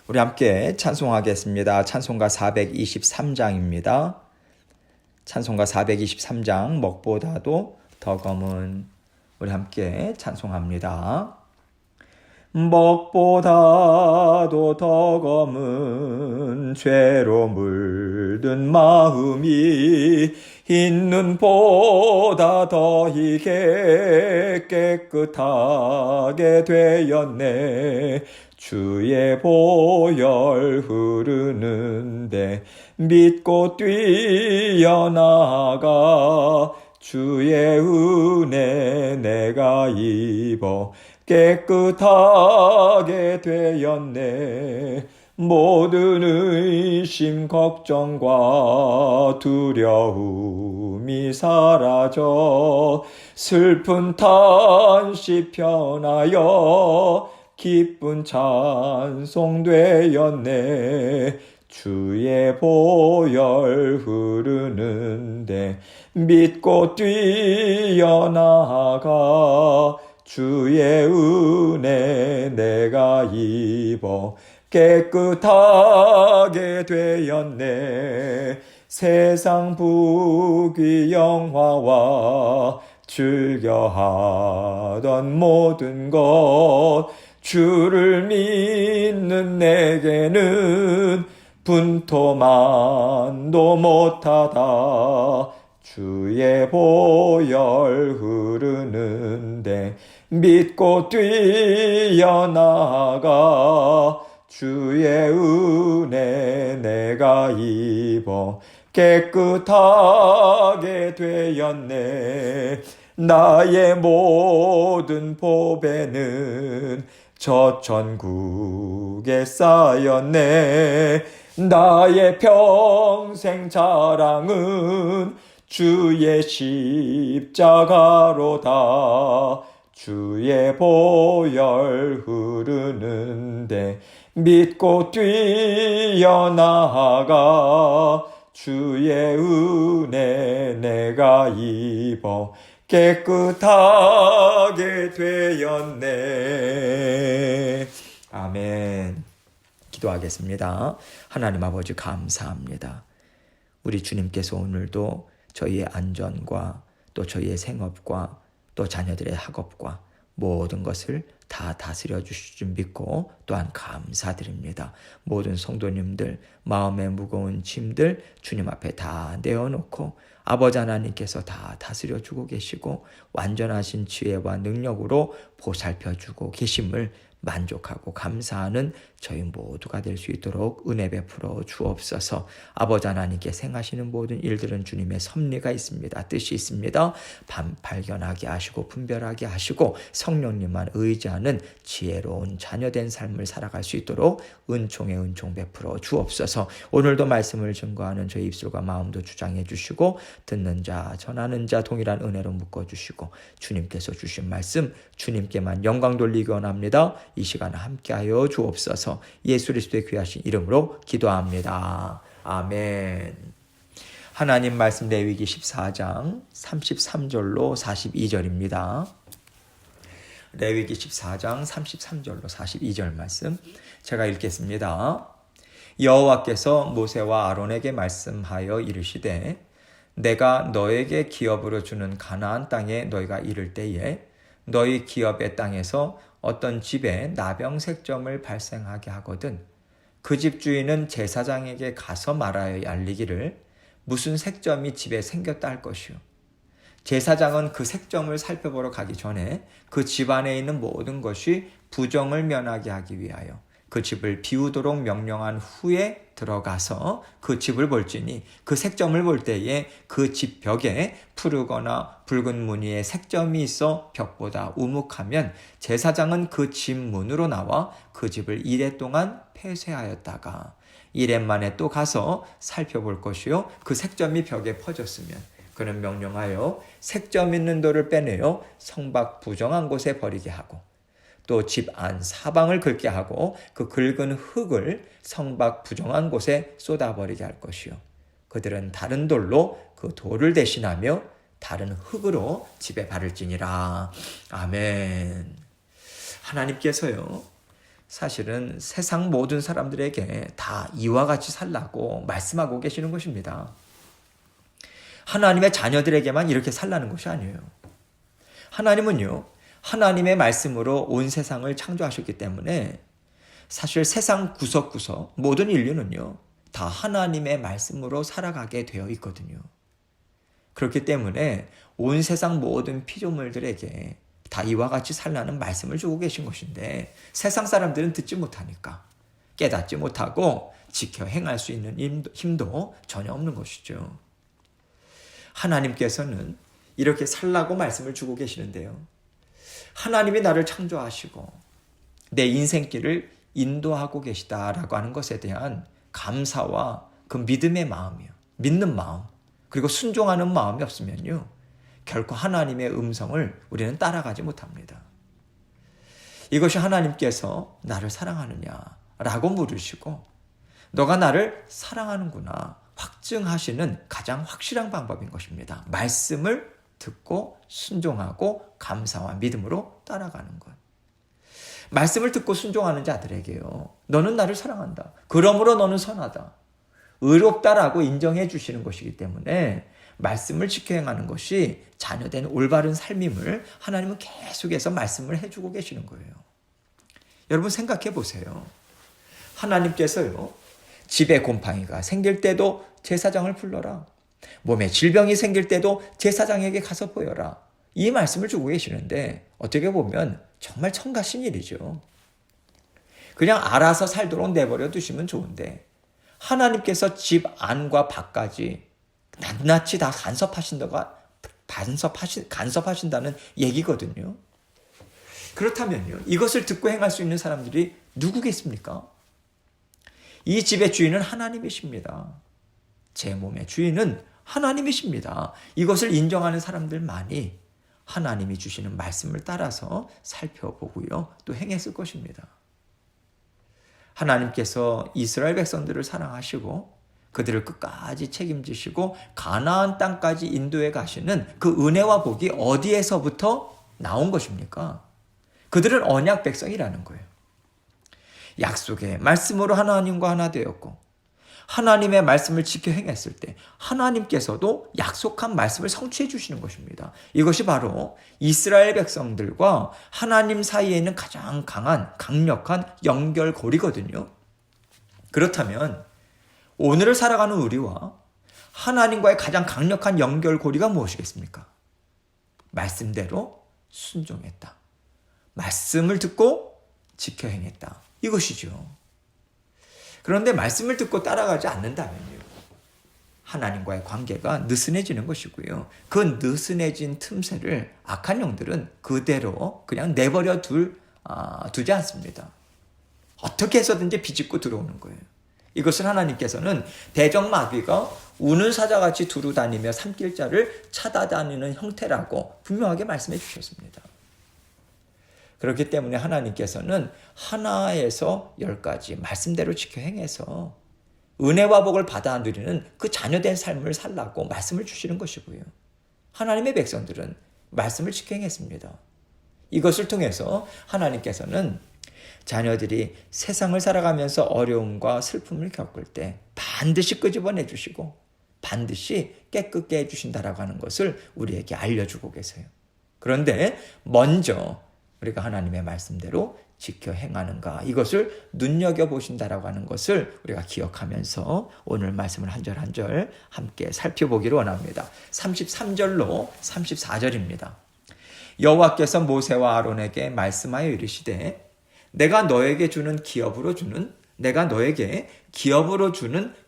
우리 함께 찬송하겠습니다. 찬송가 423장입니다. 찬송가 423장 먹보다도 더 검은 우리 함께 찬송합니다. 먹보다도 더 검은 죄로 물든 마음이 흰눈보다 더 희게 깨끗하게 되었네. 주의 보혈 흐르는데 믿고 뛰어나가 주의 은혜 내가 입어 깨끗하게 되었네. 모든 의심 걱정과 두려움이 사라져 슬픈 탄식 편하여 기쁜 찬송 되었네. 주의 보혈 흐르는데 믿고 뛰어나가 주의 은혜 내가 입어 깨끗하게 되었네. 세상 부귀 영화와 즐겨하던 모든 것 주를 믿는 내게는 분토만도 못하다. 주의 보혈 흐르는데 믿고 뛰어나가 주의 은혜 내가 입어 깨끗하게 되었네. 나의 모든 보배는 저 천국에 쌓였네. 나의 평생 자랑은 주의 십자가로다. 주의 보혈 흐르는데 믿고 뛰어나가 주의 은혜 내가 입어 깨끗하게 되었네. 아멘. 기도하겠습니다. 하나님 아버지 감사합니다. 우리 주님께서 오늘도 저희의 안전과 또 저희의 생업과 또 자녀들의 학업과 모든 것을 다 다스려 주실 줄 믿고 또한 감사드립니다. 모든 성도님들 마음에 무거운 짐들 주님 앞에 다 내어놓고 아버지 하나님께서 다 다스려 주고 계시고 완전하신 지혜와 능력으로 보살펴 주고 계심을 만족하고 감사하는 저희 모두가 될 수 있도록 은혜 베풀어 주옵소서. 아버지 하나님께 행하시는 모든 일들은 주님의 섭리가 있습니다. 뜻이 있습니다. 발견하게 하시고 분별하게 하시고 성령님만 의지하는 지혜로운 자녀된 삶을 살아갈 수 있도록 은총의 은총 베풀어 주옵소서. 오늘도 말씀을 증거하는 저희 입술과 마음도 주장해 주시고 듣는 자 전하는 자 동일한 은혜로 묶어주시고 주님께서 주신 말씀 주님께만 영광 돌리기 원합니다. 이 시간 함께하여 주옵소서. 예수 그리스도의 귀하신 이름으로 기도합니다. 아멘. 하나님 말씀 레위기 14장 33절로 42절입니다. 레위기 14장 33절로 42절 말씀 제가 읽겠습니다. 여호와께서 모세와 아론에게 말씀하여 이르시되 내가 너에게 기업으로 주는 가나안 땅에 너희가 이를 때에 너희 기업의 땅에서 어떤 집에 나병색점을 발생하게 하거든 그 집 주인은 제사장에게 가서 말하여 알리기를 무슨 색점이 집에 생겼다 할 것이요. 제사장은 그 색점을 살펴보러 가기 전에 그 집 안에 있는 모든 것이 부정을 면하게 하기 위하여 그 집을 비우도록 명령한 후에 들어가서 그 집을 볼지니 그 색점을 볼 때에 그 집 벽에 푸르거나 붉은 무늬의 색점이 있어 벽보다 우묵하면 제사장은 그 집 문으로 나와 그 집을 이레 동안 폐쇄하였다가 이레 만에 또 가서 살펴볼 것이요 그 색점이 벽에 퍼졌으면 그는 명령하여 색점 있는 돌을 빼내어 성밖 부정한 곳에 버리게 하고 또 집 안 사방을 긁게 하고 그 긁은 흙을 성밖 부정한 곳에 쏟아버리게 할 것이요. 그들은 다른 돌로 그 돌을 대신하며 다른 흙으로 집에 바를지니라. 아멘. 하나님께서요. 사실은 세상 모든 사람들에게 다 이와 같이 살라고 말씀하고 계시는 것입니다. 하나님의 자녀들에게만 이렇게 살라는 것이 아니에요. 하나님은요, 하나님의 말씀으로 온 세상을 창조하셨기 때문에 사실 세상 구석구석 모든 인류는요, 다 하나님의 말씀으로 살아가게 되어 있거든요. 그렇기 때문에 온 세상 모든 피조물들에게 다 이와 같이 살라는 말씀을 주고 계신 것인데 세상 사람들은 듣지 못하니까 깨닫지 못하고 지켜 행할 수 있는 힘도 전혀 없는 것이죠. 하나님께서는 이렇게 살라고 말씀을 주고 계시는데요. 하나님이 나를 창조하시고 내 인생길을 인도하고 계시다라고 하는 것에 대한 감사와 그 믿음의 마음이요. 믿는 마음, 그리고 순종하는 마음이 없으면요, 결코 하나님의 음성을 우리는 따라가지 못합니다. 이것이 하나님께서 나를 사랑하느냐라고 물으시고 너가 나를 사랑하는구나 확증하시는 가장 확실한 방법인 것입니다. 말씀을 듣고 순종하고 감사와 믿음으로 따라가는 것. 말씀을 듣고 순종하는 자들에게요, 너는 나를 사랑한다, 그러므로 너는 선하다, 의롭다라고 인정해 주시는 것이기 때문에 말씀을 지켜 행하는 것이 자녀된 올바른 삶임을 하나님은 계속해서 말씀을 해주고 계시는 거예요. 여러분 생각해 보세요. 하나님께서요, 집에 곰팡이가 생길 때도 제사장을 불러라, 몸에 질병이 생길 때도 제사장에게 가서 보여라, 이 말씀을 주고 계시는데 어떻게 보면 정말 천가신 일이죠. 그냥 알아서 살도록 내버려 두시면 좋은데 하나님께서 집 안과 밖까지 낱낱이 다 간섭하신다는 얘기거든요. 그렇다면요, 이것을 듣고 행할 수 있는 사람들이 누구겠습니까? 이 집의 주인은 하나님이십니다. 제 몸의 주인은 하나님이십니다. 이것을 인정하는 사람들만이 하나님이 주시는 말씀을 따라서 살펴보고요, 또 행했을 것입니다. 하나님께서 이스라엘 백성들을 사랑하시고 그들을 끝까지 책임지시고 가나안 땅까지 인도해 가시는 그 은혜와 복이 어디에서부터 나온 것입니까? 그들은 언약 백성이라는 거예요. 약속의 말씀으로 하나님과 하나 되었고 하나님의 말씀을 지켜 행했을 때 하나님께서도 약속한 말씀을 성취해 주시는 것입니다. 이것이 바로 이스라엘 백성들과 하나님 사이에 있는 가장 강력한 연결고리거든요. 그렇다면 오늘을 살아가는 우리와 하나님과의 가장 강력한 연결고리가 무엇이겠습니까? 말씀대로 순종했다, 말씀을 듣고 지켜 행했다, 이것이죠. 그런데 말씀을 듣고 따라가지 않는다면요, 하나님과의 관계가 느슨해지는 것이고요, 그 느슨해진 틈새를 악한 영들은 그대로 그냥 내버려 두지 않습니다. 어떻게 해서든지 비집고 들어오는 거예요. 이것을 하나님께서는 대적마귀가 우는 사자같이 두루다니며 산길자를 찾아다니는 형태라고 분명하게 말씀해 주셨습니다. 그렇기 때문에 하나님께서는 하나에서 10가지 말씀대로 지켜 행해서 은혜와 복을 받아 누리는 그 자녀된 삶을 살라고 말씀을 주시는 것이고요, 하나님의 백성들은 말씀을 지켜 행했습니다. 이것을 통해서 하나님께서는 자녀들이 세상을 살아가면서 어려움과 슬픔을 겪을 때 반드시 끄집어내 주시고 반드시 깨끗게 해주신다라고 하는 것을 우리에게 알려주고 계세요. 그런데 먼저 우리가 하나님의 말씀대로 지켜 행하는가, 이것을 눈여겨보신다라고 하는 것을 우리가 기억하면서 오늘 말씀을 한 절 한 절 함께 살펴보기를 원합니다. 33절로 34절입니다. 여호와께서 모세와 아론에게 말씀하여 이르시되 내가 너에게 기업으로 주는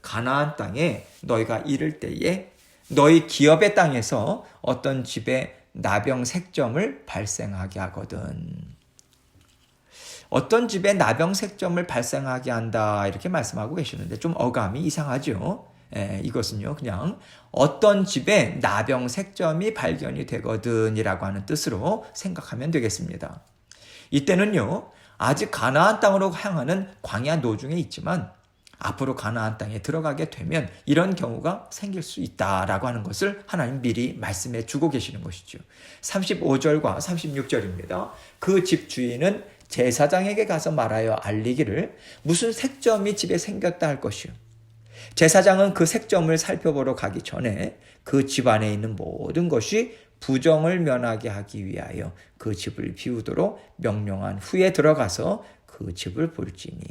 가나안 땅에 너희가 이를 때에 너희 기업의 땅에서 어떤 집에 나병색점을 발생하게 하거든. 어떤 집에 나병색점을 발생하게 한다, 이렇게 말씀하고 계시는데 좀 어감이 이상하죠. 이것은요, 그냥 어떤 집에 나병색점이 발견이 되거든 이라고 하는 뜻으로 생각하면 되겠습니다. 이때는요, 아직 가나안 땅으로 향하는 광야 노중에 있지만 앞으로 가나안 땅에 들어가게 되면 이런 경우가 생길 수 있다라고 하는 것을 하나님 미리 말씀해 주고 계시는 것이죠. 35절과 36절입니다. 그 집 주인은 제사장에게 가서 말하여 알리기를 무슨 색점이 집에 생겼다 할 것이요. 제사장은 그 색점을 살펴보러 가기 전에 그 집 안에 있는 모든 것이 부정을 면하게 하기 위하여 그 집을 비우도록 명령한 후에 들어가서 그 집을 볼지니.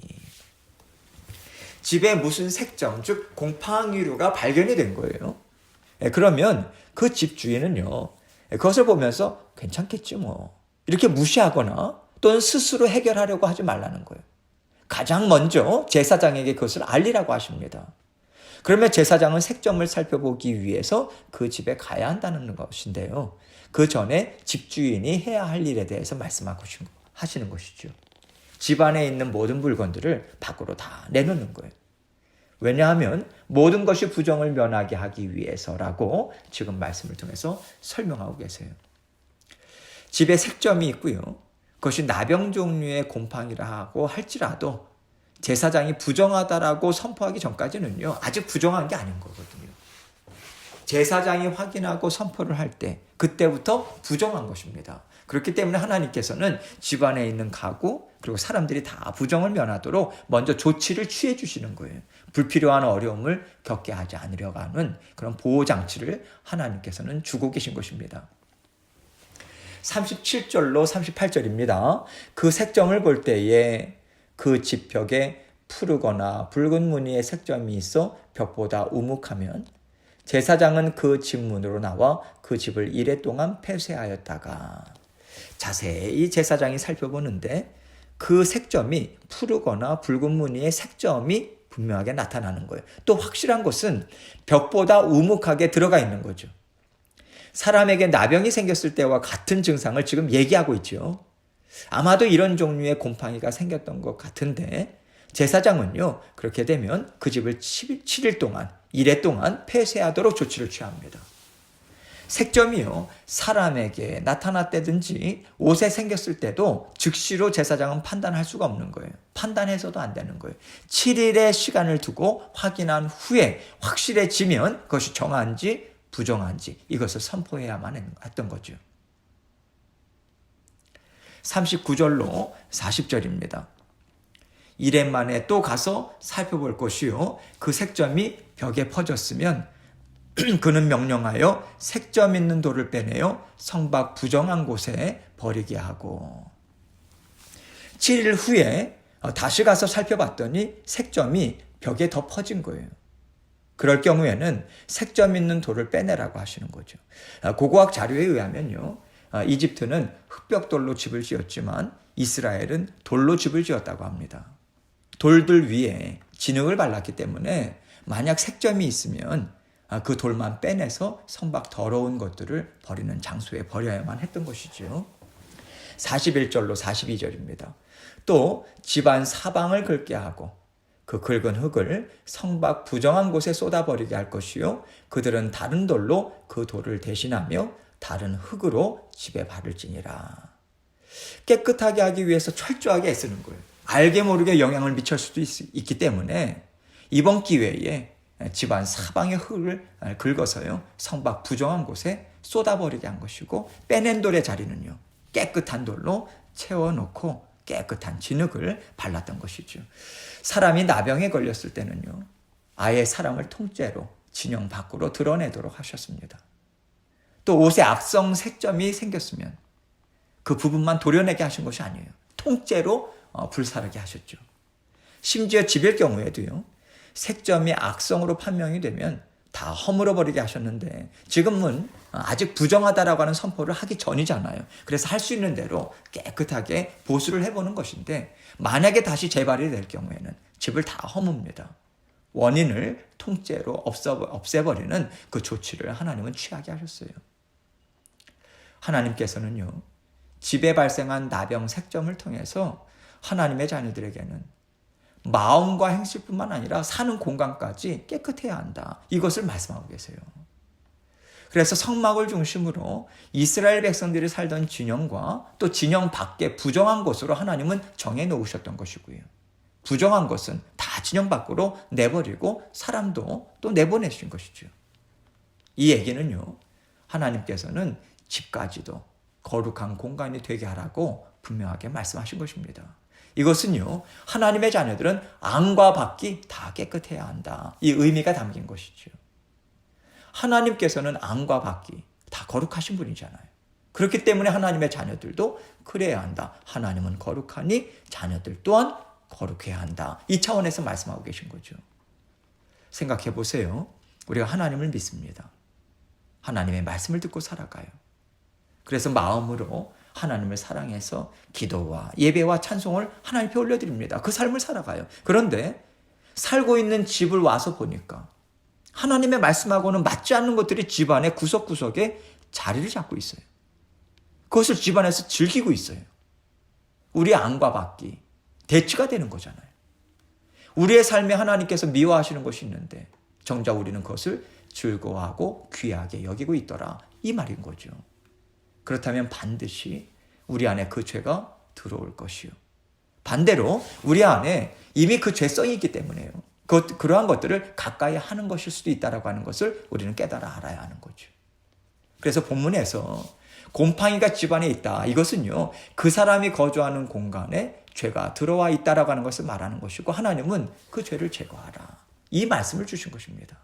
집에 무슨 색점, 즉 곰팡이류가 발견이 된 거예요. 그러면 그 집 주인은요, 그것을 보면서 괜찮겠지 뭐, 이렇게 무시하거나 또는 스스로 해결하려고 하지 말라는 거예요. 가장 먼저 제사장에게 그것을 알리라고 하십니다. 그러면 제사장은 색점을 살펴보기 위해서 그 집에 가야 한다는 것인데요. 그 전에 집주인이 해야 할 일에 대해서 하시는 것이죠. 집 안에 있는 모든 물건들을 밖으로 다 내놓는 거예요. 왜냐하면 모든 것이 부정을 면하게 하기 위해서라고 지금 말씀을 통해서 설명하고 계세요. 집에 색점이 있고요. 그것이 나병 종류의 곰팡이라고 할지라도 제사장이 부정하다라고 선포하기 전까지는요, 아직 부정한 게 아닌 거거든요. 제사장이 확인하고 선포를 할 때 그때부터 부정한 것입니다. 그렇기 때문에 하나님께서는 집안에 있는 가구 그리고 사람들이 다 부정을 면하도록 먼저 조치를 취해 주시는 거예요. 불필요한 어려움을 겪게 하지 않으려고 하는 그런 보호장치를 하나님께서는 주고 계신 것입니다. 37절로 38절입니다. 그 색점을 볼 때에 그 집 벽에 푸르거나 붉은 무늬의 색점이 있어 벽보다 우묵하면 제사장은 그 집 문으로 나와 그 집을 이레 동안 폐쇄하였다가, 자세히 제사장이 살펴보는데 그 색점이 푸르거나 붉은 무늬의 색점이 분명하게 나타나는 거예요. 또 확실한 것은 벽보다 우묵하게 들어가 있는 거죠. 사람에게 나병이 생겼을 때와 같은 증상을 지금 얘기하고 있죠. 아마도 이런 종류의 곰팡이가 생겼던 것 같은데 제사장은요, 그렇게 되면 그 집을 7일 동안, 이레 동안 폐쇄하도록 조치를 취합니다. 색점이요, 사람에게 나타났다든지 옷에 생겼을 때도 즉시로 제사장은 판단할 수가 없는 거예요. 판단해서도 안 되는 거예요. 7일의 시간을 두고 확인한 후에 확실해지면 그것이 정한지 부정한지 이것을 선포해야만 했던 거죠. 39절로 40절입니다. 이레 만에 또 가서 살펴볼 것이요, 그 색점이 벽에 퍼졌으면 그는 명령하여 색점 있는 돌을 빼내어 성밖 부정한 곳에 버리게 하고, 7일 후에 다시 가서 살펴봤더니 색점이 벽에 더 퍼진 거예요. 그럴 경우에는 색점 있는 돌을 빼내라고 하시는 거죠. 고고학 자료에 의하면요, 이집트는 흙벽돌로 집을 지었지만 이스라엘은 돌로 집을 지었다고 합니다. 돌들 위에 진흙을 발랐기 때문에 만약 색점이 있으면 그 돌만 빼내서 성밖 더러운 것들을 버리는 장소에 버려야만 했던 것이죠. 41절로 42절입니다. 또 집안 사방을 긁게 하고 그 긁은 흙을 성밖 부정한 곳에 쏟아버리게 할 것이요, 그들은 다른 돌로 그 돌을 대신하며 다른 흙으로 집에 바를지니라. 깨끗하게 하기 위해서 철저하게 애쓰는 거예요. 알게 모르게 영향을 미칠 수도 있기 때문에 이번 기회에 집안 사방의 흙을 긁어서요, 성밖 부정한 곳에 쏟아버리게 한 것이고, 빼낸 돌의 자리는요, 깨끗한 돌로 채워놓고 깨끗한 진흙을 발랐던 것이죠. 사람이 나병에 걸렸을 때는요, 아예 사람을 통째로 진영 밖으로 드러내도록 하셨습니다. 또 옷에 악성 색점이 생겼으면 그 부분만 도려내게 하신 것이 아니에요. 통째로 불사르게 하셨죠. 심지어 집일 경우에도요, 색점이 악성으로 판명이 되면 다 허물어 버리게 하셨는데 지금은 아직 부정하다라고 하는 선포를 하기 전이잖아요. 그래서 할 수 있는 대로 깨끗하게 보수를 해보는 것인데, 만약에 다시 재발이 될 경우에는 집을 다 허뭅니다. 원인을 통째로 없애버리는 그 조치를 하나님은 취하게 하셨어요. 하나님께서는요, 집에 발생한 나병 색점을 통해서 하나님의 자녀들에게는 마음과 행실뿐만 아니라 사는 공간까지 깨끗해야 한다, 이것을 말씀하고 계세요. 그래서 성막을 중심으로 이스라엘 백성들이 살던 진영과 또 진영 밖에 부정한 곳으로 하나님은 정해 놓으셨던 것이고요. 부정한 것은 다 진영 밖으로 내버리고 사람도 또 내보내신 것이죠. 이 얘기는요, 하나님께서는 집까지도 거룩한 공간이 되게 하라고 분명하게 말씀하신 것입니다. 이것은요, 하나님의 자녀들은 안과 밖이 다 깨끗해야 한다. 이 의미가 담긴 것이죠. 하나님께서는 안과 밖이 다 거룩하신 분이잖아요. 그렇기 때문에 하나님의 자녀들도 그래야 한다. 하나님은 거룩하니 자녀들 또한 거룩해야 한다. 이 차원에서 말씀하고 계신 거죠. 생각해 보세요. 우리가 하나님을 믿습니다. 하나님의 말씀을 듣고 살아가요. 그래서 마음으로 하나님을 사랑해서 기도와 예배와 찬송을 하나님 앞에 올려드립니다. 그 삶을 살아가요. 그런데 살고 있는 집을 와서 보니까 하나님의 말씀하고는 맞지 않는 것들이 집안의 구석구석에 자리를 잡고 있어요. 그것을 집안에서 즐기고 있어요. 우리 안과 밖이 대치가 되는 거잖아요. 우리의 삶에 하나님께서 미워하시는 것이 있는데 정작 우리는 그것을 즐거워하고 귀하게 여기고 있더라. 이 말인 거죠. 그렇다면 반드시 우리 안에 그 죄가 들어올 것이요. 반대로 우리 안에 이미 그 죄성이 있기 때문에요. 그러한 것들을 가까이 하는 것일 수도 있다라고 하는 것을 우리는 깨달아 알아야 하는 거죠. 그래서 본문에서 곰팡이가 집안에 있다. 이것은요, 그 사람이 거주하는 공간에 죄가 들어와 있다라고 하는 것을 말하는 것이고 하나님은 그 죄를 제거하라. 이 말씀을 주신 것입니다.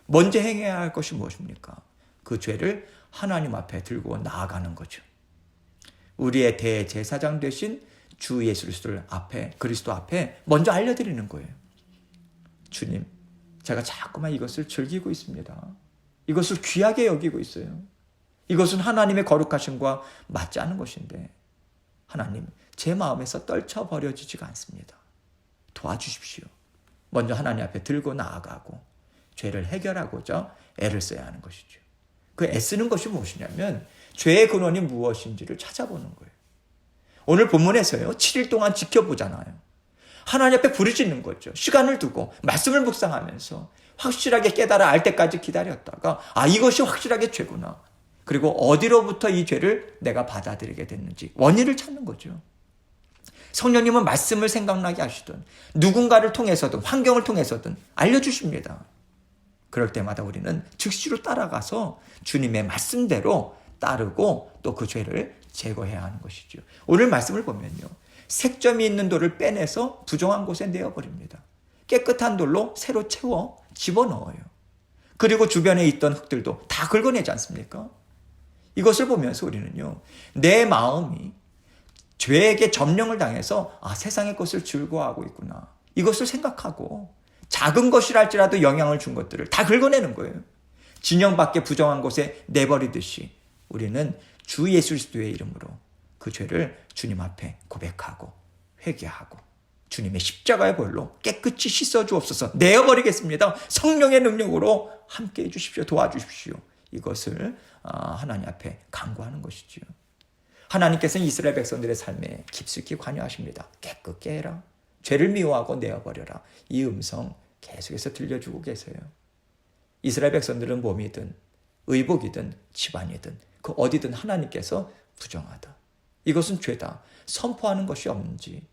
먼저 행해야 할 것이 무엇입니까? 그 죄를 하나님 앞에 들고 나아가는 거죠. 우리의 대제사장 되신 주 예수 그리스도 앞에 먼저 알려드리는 거예요. 주님, 제가 자꾸만 이것을 즐기고 있습니다. 이것을 귀하게 여기고 있어요. 이것은 하나님의 거룩하심과 맞지 않은 것인데 하나님, 제 마음에서 떨쳐버려지지가 않습니다. 도와주십시오. 먼저 하나님 앞에 들고 나아가고 죄를 해결하고자 애를 써야 하는 것이죠. 그 애쓰는 것이 무엇이냐면 죄의 근원이 무엇인지를 찾아보는 거예요. 오늘 본문에서요, 7일 동안 지켜보잖아요. 하나님 앞에 부르짖는 거죠. 시간을 두고 말씀을 묵상하면서 확실하게 깨달아 알 때까지 기다렸다가 이것이 확실하게 죄구나. 그리고 어디로부터 이 죄를 내가 받아들이게 됐는지 원인을 찾는 거죠. 성령님은 말씀을 생각나게 하시든 누군가를 통해서든 환경을 통해서든 알려주십니다. 그럴 때마다 우리는 즉시로 따라가서 주님의 말씀대로 따르고 또 그 죄를 제거해야 하는 것이죠. 오늘 말씀을 보면요, 색점이 있는 돌을 빼내서 부정한 곳에 내어버립니다. 깨끗한 돌로 새로 채워 집어넣어요. 그리고 주변에 있던 흙들도 다 긁어내지 않습니까? 이것을 보면서 우리는요, 내 마음이 죄에게 점령을 당해서 세상의 것을 즐거워하고 있구나. 이것을 생각하고 작은 것이랄지라도 영향을 준 것들을 다 긁어내는 거예요. 진영 밖에 부정한 곳에 내버리듯이 우리는 주 예수 그리스도의 이름으로 그 죄를 주님 앞에 고백하고 회개하고 주님의 십자가의 보혈로 깨끗이 씻어주옵소서. 내어버리겠습니다. 성령의 능력으로 함께해 주십시오. 도와주십시오. 이것을 하나님 앞에 간구하는 것이지요. 하나님께서는 이스라엘 백성들의 삶에 깊숙이 관여하십니다. 깨끗게 해라. 죄를 미워하고 내어버려라. 이 음성 계속해서 들려주고 계세요. 이스라엘 백성들은 몸이든 의복이든 집안이든 그 어디든 하나님께서 부정하다. 이것은 죄다. 선포하는 것이 없는지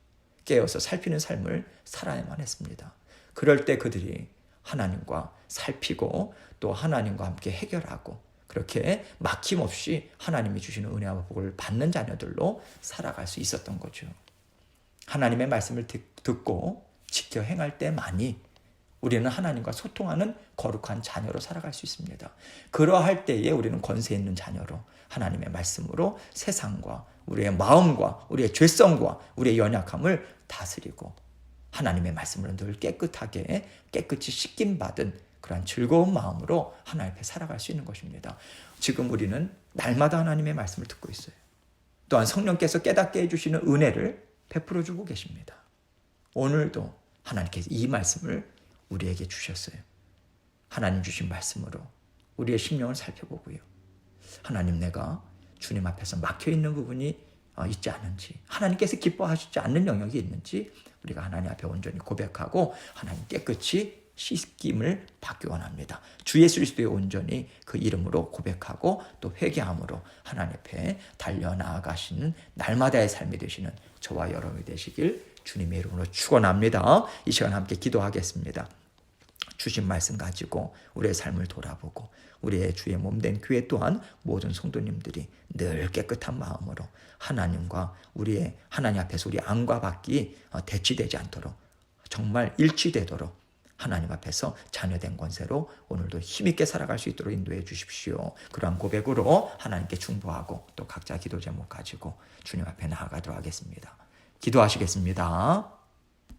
깨어서 살피는 삶을 살아야만 했습니다. 그럴 때 그들이 하나님과 살피고 또 하나님과 함께 해결하고 그렇게 막힘없이 하나님이 주시는 은혜와 복을 받는 자녀들로 살아갈 수 있었던 거죠. 하나님의 말씀을 듣고 지켜 행할 때만이 우리는 하나님과 소통하는 거룩한 자녀로 살아갈 수 있습니다. 그러할 때에 우리는 권세 있는 자녀로 하나님의 말씀으로 세상과 우리의 마음과 우리의 죄성과 우리의 연약함을 다스리고 하나님의 말씀으로 늘 깨끗이 씻김받은 그러한 즐거운 마음으로 하나님 앞에 살아갈 수 있는 것입니다. 지금 우리는 날마다 하나님의 말씀을 듣고 있어요. 또한 성령께서 깨닫게 해주시는 은혜를 베풀어 주고 계십니다. 오늘도 하나님께서 이 말씀을 우리에게 주셨어요. 하나님 주신 말씀으로 우리의 심령을 살펴보고요. 하나님, 내가 주님 앞에서 막혀있는 부분이 있지 않은지, 하나님께서 기뻐하시지 않는 영역이 있는지 우리가 하나님 앞에 온전히 고백하고 하나님 깨끗이 씻김을 받기 원합니다. 주 예수 그리스도의 온전히 그 이름으로 고백하고 또 회개함으로 하나님 앞에 달려나아가시는 날마다의 삶이 되시는 저와 여러분이 되시길 주님의 이름으로 축원합니다. 이 시간 함께 기도하겠습니다. 주신 말씀 가지고 우리의 삶을 돌아보고 우리의 주의 몸된 교회 또한 모든 성도님들이 늘 깨끗한 마음으로 하나님과 우리의 하나님 앞에서 우리 안과 밖이 대치되지 않도록 정말 일치되도록 하나님 앞에서 자녀된 권세로 오늘도 힘있게 살아갈 수 있도록 인도해 주십시오. 그러한 고백으로 하나님께 중보하고 또 각자 기도 제목 가지고 주님 앞에 나아가도록 하겠습니다. 기도하시겠습니다.